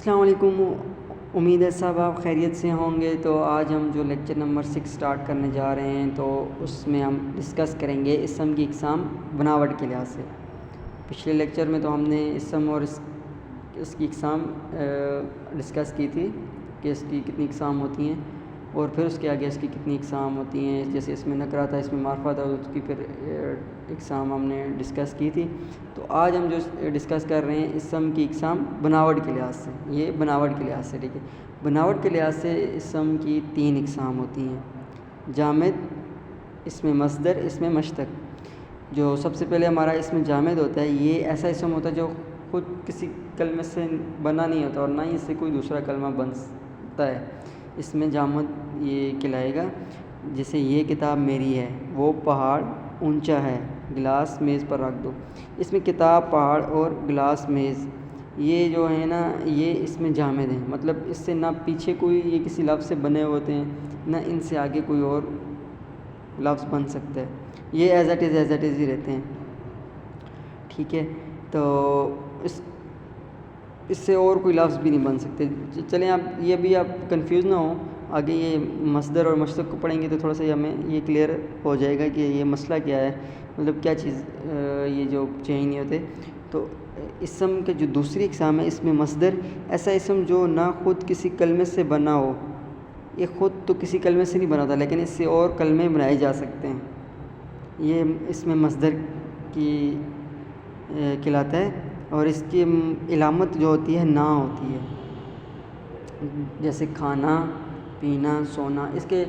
السلام علیکم، امید ہے سب آپ خیریت سے ہوں گے۔ تو آج ہم جو لیکچر نمبر 6 سٹارٹ کرنے جا رہے ہیں تو اس میں ہم ڈسکس کریں گے اسم کی اقسام بناوٹ کے لحاظ سے۔ پچھلے لیکچر میں تو ہم نے اسم اور اس کی اقسام ڈسکس کی تھی کہ اس کی کتنی اقسام ہوتی ہیں، اور پھر اس کے آگے اس کی کتنی اقسام ہوتی ہیں، جیسے اس میں نکرہ تھا، اس میں معرفہ تھا، اس کی پھر اقسام ہم نے ڈسکس کی تھی۔ تو آج ہم جو ڈسکس کر رہے ہیں اسم کی اقسام بناوٹ کے لحاظ سے، یہ بناوٹ کے لحاظ سے، ٹھیک ہے۔ بناوٹ کے لحاظ سے اسم کی 3 اقسام ہوتی ہیں: جامد، اسم مصدر، اسم مشتق۔ جو سب سے پہلے ہمارا اسم جامد ہوتا ہے، یہ ایسا اسم ہوتا ہے جو خود کسی کلمے سے بنا نہیں ہوتا اور نہ ہی اس سے کوئی دوسرا کلمہ بنتا ہے، اس میں جامد یہ کہلائے گا۔ جیسے یہ کتاب میری ہے، وہ پہاڑ اونچا ہے، گلاس میز پر رکھ دو۔ اس میں کتاب، پہاڑ اور گلاس میز یہ جو ہے نا، یہ اس میں جامد ہیں، مطلب اس سے نہ پیچھے کوئی یہ کسی لفظ سے بنے ہوتے ہیں، نہ ان سے آگے کوئی اور لفظ بن سکتا ہے، یہ ایز اٹ از ہی رہتے ہیں، ٹھیک ہے۔ تو اس سے اور کوئی لفظ بھی نہیں بن سکتے۔ چلیں آپ یہ بھی آپ کنفیوز نہ ہوں، آگے یہ مصدر اور مشتق کو پڑھیں گے تو تھوڑا سا ہمیں یہ کلیئر ہو جائے گا کہ یہ مسئلہ کیا ہے، مطلب کیا چیز یہ جو چینج نہیں ہوتے۔ تو اسم کے جو دوسری اقسام ہے، اسم مصدر، ایسا اسم جو نہ خود کسی کلمے سے بنا ہو، یہ خود تو کسی کلمے سے نہیں بنا ہوتا لیکن اس سے اور کلمے بنائے جا سکتے ہیں، یہ اسم مصدر کی کہلاتا ہے۔ اور اس کی علامت جو ہوتی ہے نا ہوتی ہے، جیسے کھانا، پینا، سونا، اس کے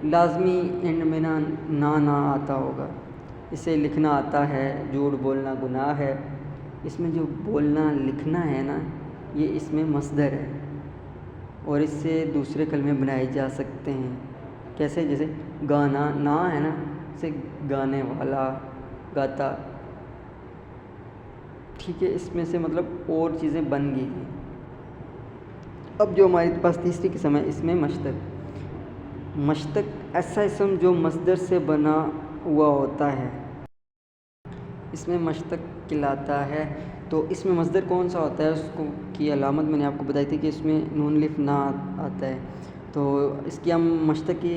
لازمی اینڈ میں نا آتا ہوگا۔ اسے لکھنا آتا ہے، جھوٹ بولنا گناہ ہے۔ اس میں جو بولنا لکھنا ہے نا، یہ اس میں مصدر ہے اور اس سے دوسرے کلمے بنائے جا سکتے ہیں۔ کیسے؟ جیسے گانا، نا ہے نا، اسے گانے والا، گاتا، ٹھیک ہے۔ اس میں سے مطلب اور چیزیں بن گئی ہیں۔ اب جو ہمارے پاس تیسری قسم ہے، اس میں مشتق۔ مشتق ایسا اسم جو مصدر سے بنا ہوا ہوتا ہے، اس میں مشتق کہلاتا ہے۔ تو اس میں مصدر کون سا ہوتا ہے، اس کو کی علامت میں نے آپ کو بتائی تھی کہ اس میں نون الف نا آتا ہے۔ تو اس کی ہم مشتق کی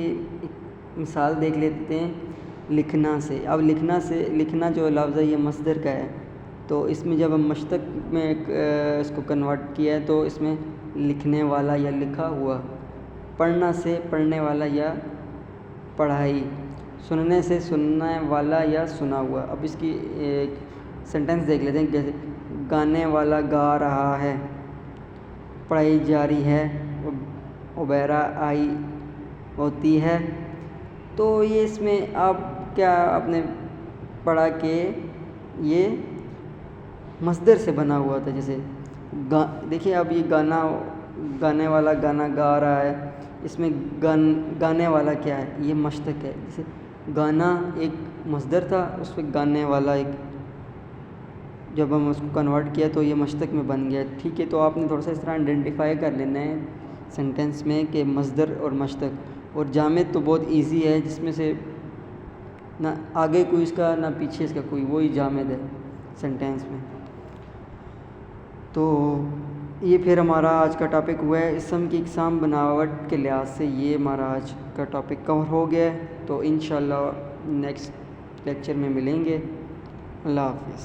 مثال دیکھ لیتے ہیں لکھنا سے۔ اب لکھنا جو لفظ ہے یہ مصدر کا ہے، تو اس میں جب ہم مشتق میں اس کو کنورٹ کیا ہے تو اس میں لکھنے والا یا لکھا ہوا، پڑھنا سے پڑھنے والا یا پڑھائی، سننے سے سننے والا یا سنا ہوا۔ اب اس کی ایک سینٹنس دیکھ لیتے ہیں، جیسے گانے والا گا رہا ہے، پڑھائی جاری ہے، عبیرہ آئی ہوتی ہے۔ تو یہ اس میں آپ کیا آپ نے پڑھا کہ یہ مصدر سے بنا ہوا تھا۔ جیسے دیکھیے اب یہ گانے والا گانا گا رہا ہے، اس میں گانے والا کیا ہے، یہ مشتق ہے۔ جیسے گانا ایک مصدر تھا، اس پہ گانے والا ایک، جب ہم اس کو کنورٹ کیا تو یہ مشتق میں بن گیا، ٹھیک ہے۔ تو آپ نے تھوڑا سا اس طرح آئیڈینٹیفائی کر لینا ہے سینٹینس میں کہ مصدر اور مشتق۔ اور جامد تو بہت ایزی ہے، جس میں سے نہ آگے کوئی اس کا نہ پیچھے اس کا کوئی، وہی جامد ہے سینٹینس میں۔ تو یہ پھر ہمارا آج کا ٹاپک ہوا ہے اسم کی اقسام بناوٹ کے لحاظ سے، یہ ہمارا آج کا ٹاپک کور ہو گیا ہے۔ تو انشاءاللہ نیکسٹ لیکچر میں ملیں گے۔ اللہ حافظ۔